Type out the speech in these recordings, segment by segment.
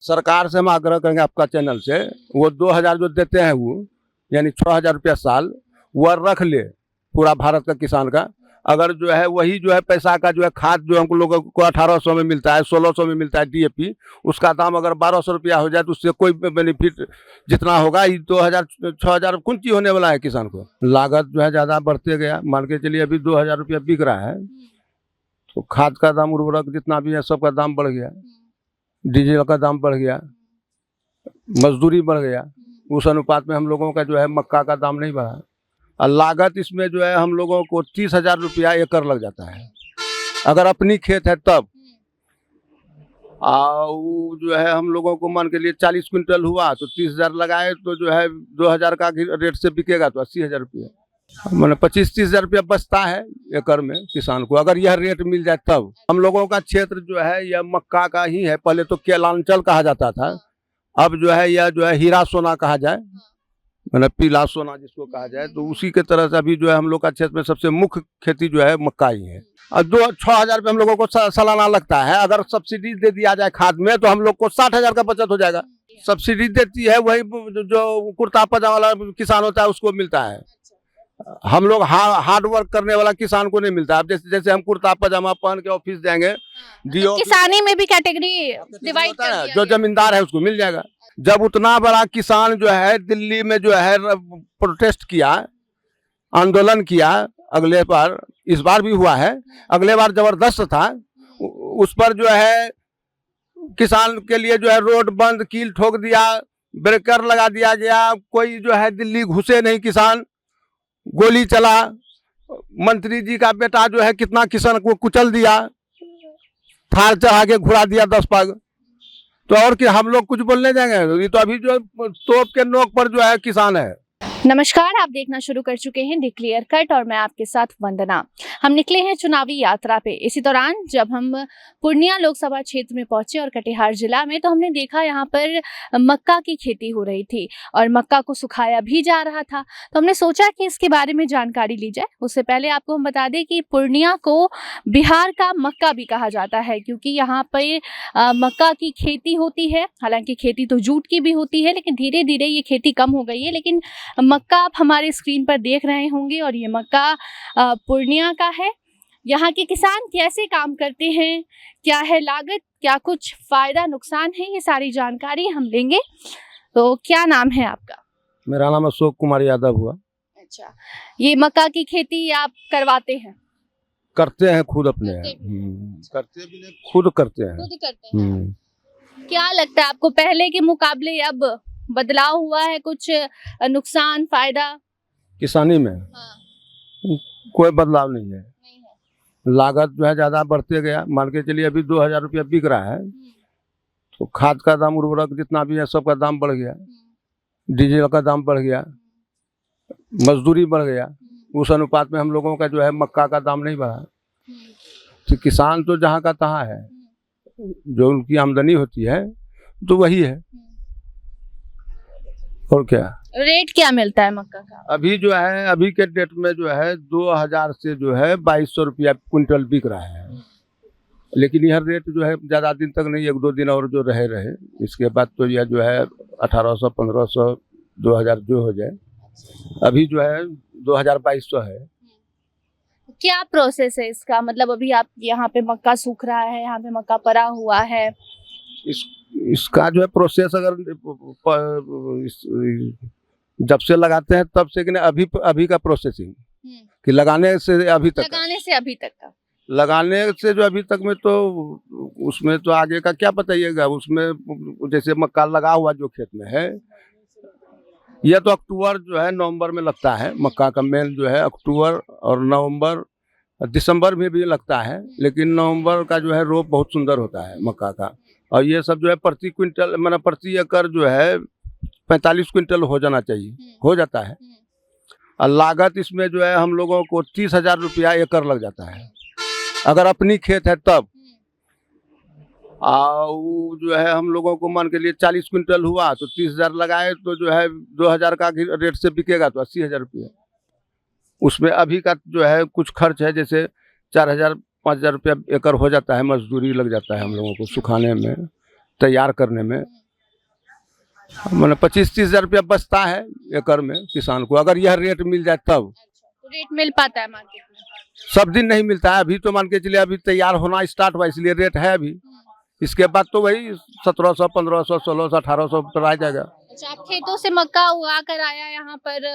सरकार से हम आग्रह करेंगे आपका चैनल से, वो 2000 जो देते हैं वो यानी 6000 रुपया साल वह रख ले पूरा भारत का किसान का। अगर जो है वही जो है पैसा का जो है खाद जो हम लोगों को 1800 में मिलता है, 1600 में मिलता है डीएपी, उसका दाम अगर 1200 रुपया हो जाए तो उससे कोई बेनिफिट जितना होगा ये 2000 6000 कौन चीज होने वाला है किसान को। लागत जो है ज़्यादा बढ़ते गया, मान के चलिए अभी 2000 रुपया बिक रहा है तो खाद का दाम, उर्वरक जितना भी है सबका दाम बढ़ गया, डीजल का दाम बढ़ गया, मजदूरी बढ़ गया। उस अनुपात में हम लोगों का जो है मक्का का दाम नहीं बढ़ा और लागत इसमें जो है हम लोगों को 30,000 रुपया एकड़ लग जाता है अगर अपनी खेत है तब। वो जो है हम लोगों को मान के लिए 40 क्विंटल हुआ तो 30,000 लगाए तो जो है 2000 का रेट से बिकेगा तो 80,000 रुपया, मैंने 25-30,000 रुपया बचता है एकड़ में किसान को अगर यह रेट मिल जाए तब। हम लोगों का क्षेत्र जो है यह मक्का का ही है, पहले तो केलांचल कहा जाता था, अब जो है यह जो है हीरा सोना कहा जाए, मैंने पीला सोना जिसको कहा जाए, तो उसी के तरह से अभी जो है हम लोग का क्षेत्र में सबसे मुख्य खेती जो है मक्का ही है। और 6,000 रुपये हम लोगों को सालाना लगता है, अगर सब्सिडी दे दिया जाए खाद में तो हम लोग को 60,000 का बचत हो जाएगा। सब्सिडी देती है वही जो कुर्ता पजामा वाला किसान होता है उसको मिलता है, हम लोग हार्ड वर्क करने वाला किसान को नहीं मिलता। अब जैसे हम कुर्ता पजामा पहन के ऑफिस जाएंगे, तो किसानी में भी कैटेगरी डिवाइड कर दिया जो जमींदार है उसको मिल जाएगा। जब उतना बड़ा किसान जो है दिल्ली में जो है प्रोटेस्ट किया, आंदोलन किया, अगले बार इस बार भी हुआ है, अगले बार जबरदस्त था, उस पर जो है किसान के लिए जो है रोड बंद, कील ठोक दिया, ब्रेकर लगा दिया गया, कोई जो है दिल्ली घुसे नहीं किसान, गोली चला, मंत्री जी का बेटा जो है कितना किसान को कुचल दिया, थार चढ़ा के घुरा दिया 10 पग, तो और कि हम लोग कुछ बोलने जाएंगे। ये तो अभी जो तोप के नोक पर जो है किसान है। नमस्कार, आप देखना शुरू कर चुके हैं द क्लियर कट और मैं आपके साथ वंदना। हम निकले हैं चुनावी यात्रा पे। इसी दौरान जब हम पूर्णिया लोकसभा क्षेत्र में पहुंचे और कटिहार जिला में, तो हमने देखा यहाँ पर मक्का की खेती हो रही थी और मक्का को सुखाया भी जा रहा था। तो हमने सोचा कि इसके बारे में जानकारी ली जाए। उससे पहले आपको हम बता दें कि पूर्णिया को बिहार का मक्का भी कहा जाता है, क्योंकि यहाँ पर मक्का की खेती होती है। हालांकि खेती तो जूट की भी होती है, लेकिन धीरे धीरे ये खेती कम हो गई है। लेकिन मक्का आप हमारे स्क्रीन पर देख रहे होंगे और ये मक्का पूर्णिया का है। यहाँ के किसान कैसे काम करते हैं, क्या है लागत, क्या कुछ फायदा नुकसान है, ये सारी जानकारी हम लेंगे। तो क्या नाम है आपका? मेरा नाम अशोक कुमार यादव हुआ। अच्छा, ये मक्का की खेती आप करवाते हैं? करते हैं खुद अपने, करते भी नहीं, खुद करते हैं। खुद करते हैं। क्या लगता है आपको पहले के मुकाबले अब बदलाव हुआ है, कुछ नुकसान फायदा किसानी में? कोई बदलाव नहीं है, लागत जो है ज्यादा बढ़ते गया, मान के चलिए अभी 2000 रुपया बिक रहा है तो खाद का दाम, उर्वरक जितना भी है सबका दाम बढ़ गया, डीजल का दाम बढ़ गया, मजदूरी बढ़ गया। उस अनुपात में हम लोगों का जो है मक्का का दाम नहीं बढ़ा। तो किसान तो जहाँ का तहाँ है, जो उनकी आमदनी होती है तो वही है, और क्या। रेट क्या मिलता है मक्का का? अभी जो है अभी के डेट में जो है 2000 से जो है 2200 रुपया क्विंटल बिक रहा है। लेकिन यह रेट जो है ज़्यादा दिन तक नहीं, 1-2 दिन और जो रहे, इसके बाद तो यह जो है 1800, 1500, 2000 जो हो जाए। अभी जो है 2200 है। क्या प्रोसेस है इसका? मतलब अभी आप यहाँ पे मक्का सूख रहा है, यहाँ पे मक्का पड़ा हुआ है, इसका जो है प्रोसेस अगर जब से लगाते हैं तब से कि अभी का प्रोसेसिंग कि लगाने से अभी तक का, लगाने से जो अभी तक में, तो उसमें तो आगे का क्या बताइएगा। उसमें जैसे मक्का लगा हुआ जो खेत में है, यह तो अक्टूबर जो है नवंबर में लगता है। मक्का का मेल जो है अक्टूबर और नवंबर, दिसंबर में भी लगता है, लेकिन नवंबर का जो है रोप बहुत सुंदर होता है मक्का का। और ये सब जो है प्रति क्विंटल, मतलब प्रति एकड़ जो है 45 क्विंटल हो जाना चाहिए, हो जाता है। और लागत इसमें जो है हम लोगों को 30,000 रुपया एकड़ लग जाता है अगर अपनी खेत है तब। वो जो है हम लोगों को मान के लिए 40 क्विंटल हुआ तो 30,000 लगाए तो जो है 2000 का रेट से बिकेगा तो 80,000 रुपया। उसमें अभी का जो है कुछ खर्च है, जैसे 4,000-5,000 रुपया एकड़ हो जाता है, मजदूरी लग जाता है हम लोगों को सुखाने में, तैयार करने में मैंने 25-30 हज़ार रुपया बचता है एकड़ में किसान को, अगर यह रेट मिल जाए तब। तो रेट मिल पाता है मार्केट में? सब दिन नहीं मिलता है, अभी तो मान के चलिए अभी तैयार होना स्टार्ट हुआ इसलिए रेट है अभी। इसके बाद तो वही 1700, 1500, 1600, 1800 पर आ जाएगा। अच्छा, आप खेतों से मक्का उगा कर आया यहाँ पर,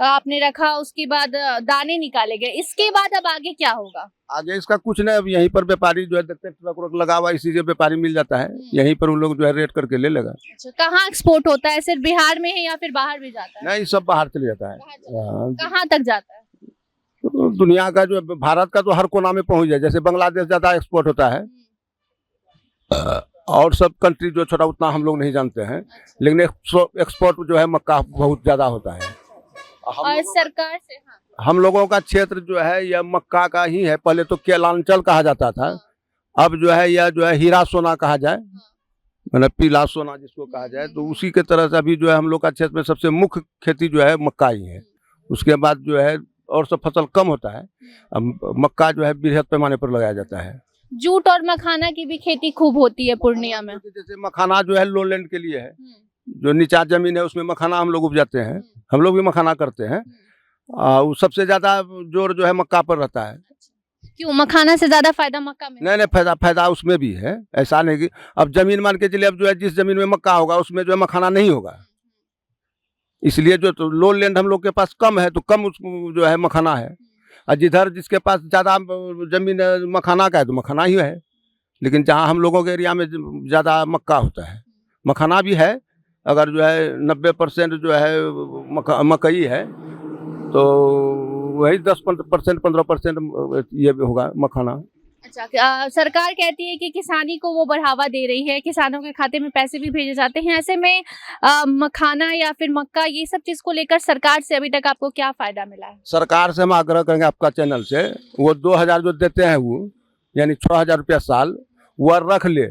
आपने रखा, उसके बाद दाने निकाले गए, इसके बाद अब आगे क्या होगा? आगे इसका कुछ नहीं, अब यहीं पर व्यापारी जो है देखते हैं ट्रक व्रक लगा हुआ, इसी से व्यापारी मिल जाता है, यहीं पर उन लोग जो है रेट करके ले लेगा। अच्छा, कहाँ एक्सपोर्ट होता है? सिर्फ बिहार में है या फिर बाहर भी जाता है? नहीं, सब बाहर चले जाता है। हाँ, कहाँ तक जाता है? तो दुनिया का जो भारत का तो हर कोना में पहुंच जाए, जैसे बांग्लादेश ज्यादा एक्सपोर्ट होता है और सब कंट्री जो छोटा उतना हम लोग नहीं जानते हैं, लेकिन एक्सपोर्ट जो है मक्का बहुत ज्यादा होता है। और सरकार से हम लोगों का क्षेत्र जो है यह मक्का का ही है। पहले तो केलांचल कहा जाता था, अब जो है यह जो है हीरा सोना कहा जाए, मतलब पीला सोना जिसको कहा जाए, तो उसी के तरह से अभी जो है हम लोग का क्षेत्र में सबसे मुख्य खेती जो है मक्का ही है। उसके बाद जो है और सब फसल कम होता है, अब मक्का जो है बृहद पैमाने पर लगाया जाता है। जूट और मखाना की भी खेती खूब होती है पूर्णिया में। जैसे मखाना जो है लो लैंड के लिए है, जो नीचा जमीन है उसमें मखाना हम लोग उपजाते हैं, हम लोग भी मखाना करते हैं। वो सबसे ज्यादा जोर जो है मक्का पर रहता है। क्यों, मखाना से ज्यादा फायदा मक्का में? नहीं, फायदा उसमें भी है, ऐसा नहीं कि अब जमीन मान के चलिए, अब जो है जिस जमीन में मक्का होगा उसमें जो है मखाना नहीं होगा, इसलिए जो तो लो लैंड हम लोग के पास कम है तो कम जो है मखाना है, और जिधर जिसके पास ज्यादा जमीन मखाना का है तो मखाना ही है। लेकिन जहाँ हम लोगों के एरिया में ज्यादा मक्का होता है, मखाना भी है, अगर जो है 90% जो है मकई है तो वही 10% 15% ये भी होगा मखाना। अच्छा, सरकार कहती है कि किसानी को वो बढ़ावा दे रही है, किसानों के खाते में पैसे भी भेजे जाते हैं, ऐसे में मखाना या फिर मक्का ये सब चीज को लेकर सरकार से अभी तक आपको क्या फायदा मिला है? सरकार से हम आग्रह करेंगे आपका चैनल से, वो 2000 जो देते हैं वो यानी 6000 रुपया साल, वह रख ले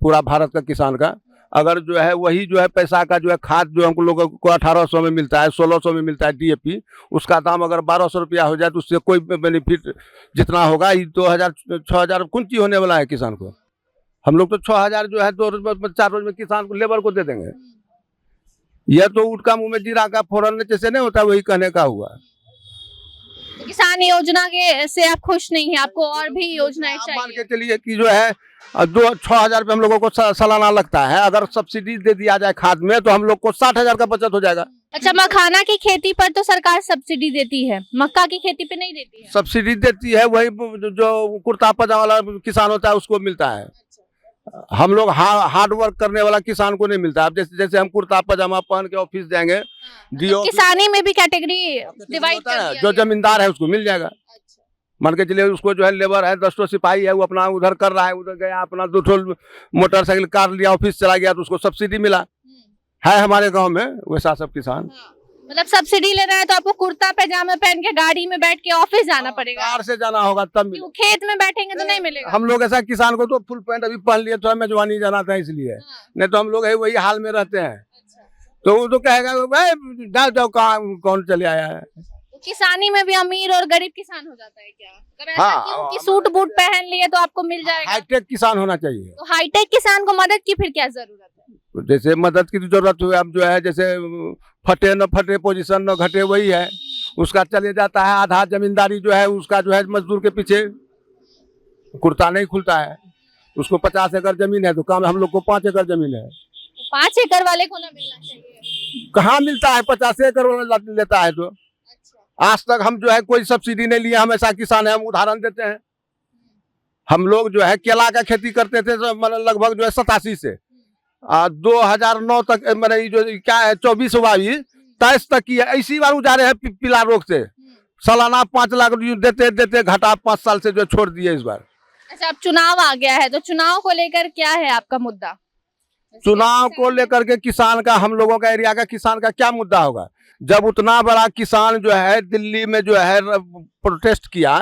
पूरा भारत का किसान का। अगर जो है वही जो है पैसा का जो है खाद जो हम लोगों को 1800 में मिलता है, 1600 में मिलता है डीएपी, उसका दाम अगर 1200 रुपया हो जाए तो उससे कोई बेनिफिट जितना होगा 2000 6000 कौन चीज होने वाला है किसान को। हम लोग तो 6000 जो है 2 रोज 4 रोज में किसान को लेबर को दे देंगे। यह तो उठ का मुंह में जीरा का फोरन जैसे नहीं होता, वही कहने का हुआ। किसान योजना के से आप खुश नहीं है, आपको और भी योजनाएं चाहिए? मान के चलिए कि जो है 6000 रुपये हम लोगों को सालाना लगता है, अगर सब्सिडी दे दिया जाए खाद में तो हम लोग को 60,000 का बचत हो जाएगा। अच्छा, मखाना की खेती पर तो सरकार सब्सिडी देती है, मक्का की खेती पे नहीं देती है? सब्सिडी देती है, वही जो कुर्ता पजामा वाला किसान होता है उसको मिलता है। हम लोग हार्ड वर्क करने वाला किसान को नहीं मिलता। अब जैसे हम कुर्ता पजामा पहन के ऑफिस जाएंगे, तो किसानी में भी कैटेगरी डिवाइड कर दिया जो जमींदार है उसको मिल जाएगा। मान के चलिए उसको जो है लेबर है, 10 सिपाही है, वो अपना उधर कर रहा है, उधर गया अपना 2 मोटरसाइकिल कार लिया, ऑफिस चला गया तो उसको सब्सिडी मिला है। हमारे गांव में वैसा सब किसान मतलब सब्सिडी लेना है तो आपको कुर्ता पैजामा पहन के गाड़ी में बैठ के ऑफिस जाना पड़ेगा, कार से जाना होगा तब क्यों? खेत में बैठेंगे तो नहीं मिलेगा। हम लोग ऐसा किसान को तो फुल पैंट अभी पहन लिए, थोड़ा मेजवानी जाना था इसलिए, नहीं तो हम लोग वही हाल में रहते हैं। तो वो तो कहेगा भाई जाओ कौन चले आया है। किसानी में भी अमीर और गरीब किसान हो जाता है क्या? अगर ऐसा क्यों कि सूट बूट पहन लिए तो आपको मिल जाएगा? हाईटेक किसान होना चाहिए। तो हाईटेक किसान को मदद की फिर क्या जरूरत है? जैसे मदद की जरूरत हुई, अब जो है जैसे फटे न फटे पोजीशन न घटे वही है, उसका चले जाता है। आधा जमींदारी जो है उसका जो है मजदूर के पीछे कुर्ता नहीं खुलता है। उसको 50 एकड़ जमीन है तो काम हम लोग को 5 एकड़ जमीन है। 5 एकड़ वाले को ना मिलना चाहिए? कहाँ मिलता है, 50 एकड़ वाला लेता है तो। आज तक हम जो है कोई सब्सिडी नहीं लिए, हमेशा किसान है। हम उदाहरण देते हैं, हम लोग जो है केला का खेती करते थे मतलब लगभग जो है 87 से 2009 तक, मैंने जो क्या है 24-22-23 तक की है। इसी बार उजारे हैं पीला रोग से, सालाना 5 लाख देते देते घटा 5 साल से जो छोड़ दिए इस बार। अच्छा, अब चुनाव आ गया है तो चुनाव को लेकर क्या है आपका मुद्दा? चुनाव को लेकर के किसान का, हम लोगों का एरिया का किसान का क्या मुद्दा होगा? जब उतना बड़ा किसान जो है दिल्ली में जो है प्रोटेस्ट किया,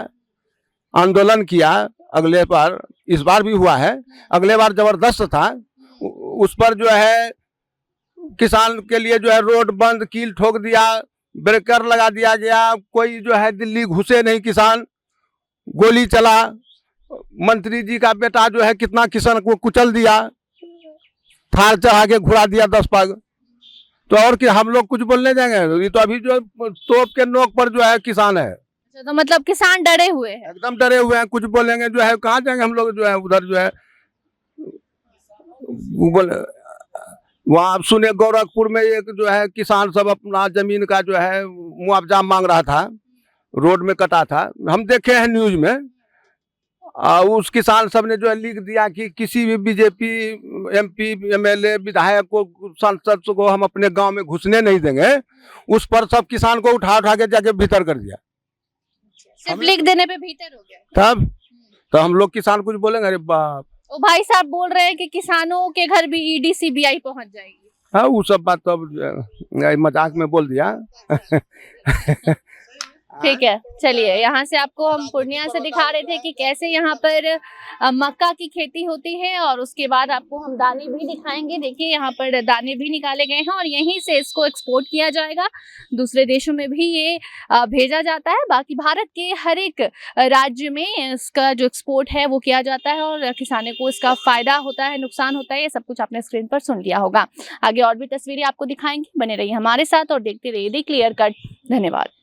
आंदोलन किया, अगले बार इस बार भी हुआ है, अगले बार जबरदस्त था, उस पर जो है किसान के लिए जो है रोड बंद, कील ठोक दिया, ब्रेकर लगा दिया गया, कोई जो है दिल्ली घुसे नहीं किसान, गोली चला, मंत्री जी का बेटा जो है कितना किसान को कुचल दिया। थार चढ़ा के घुरा दिया 10 पाग। तो और कि हम लोग कुछ बोलने जाएंगे? ये तो अभी जो तोप के नोक पर जो है किसान है, अच्छा, तो मतलब किसान डरे हुए हैं। एकदम डरे हुए हैं। कुछ बोलेंगे जो है, कहाँ जाएंगे हम लोग जो है उधर जो है। बोले वहाँ आप सुने गोरखपुर में एक जो है किसान सब अपना जमीन का जो है मुआवजा मांग रहा था, रोड में कटा था, हम देखे हैं न्यूज में। उस किसान सब ने जो है लिख दिया कि किसी भी बीजेपी एमपी एमएलए विधायक को सांसद को हम अपने गांव में घुसने नहीं देंगे। उस पर सब किसान को उठा उठा के जाके भीतर कर दिया। सिर्फ लिख देने पे भीतर हो गया। तब तो हम लोग किसान कुछ बोलेंगे? अरे बाप, ओ भाई साहब बोल रहे हैं कि किसानों के घर भी ईडी सीबीआई पहुंच जाएगी। हाँ वो सब बात तो अब मजाक में बोल दिया। ठीक है, चलिए यहाँ से आपको हम पूर्णिया से दिखा रहे थे कि कैसे यहाँ पर मक्का की खेती होती है, और उसके बाद आपको हम दाने भी दिखाएंगे। देखिए यहाँ पर दाने भी निकाले गए हैं और यहीं से इसको एक्सपोर्ट किया जाएगा, दूसरे देशों में भी ये भेजा जाता है। बाकी भारत के हर एक राज्य में इसका जो एक्सपोर्ट है वो किया जाता है और किसानों को इसका फायदा होता है, नुकसान होता है, ये सब कुछ आपने स्क्रीन पर सुन लिया होगा। आगे और भी तस्वीरें आपको दिखाएंगे, बने रहिए हमारे साथ और देखते रहिए द क्लियर कट। धन्यवाद।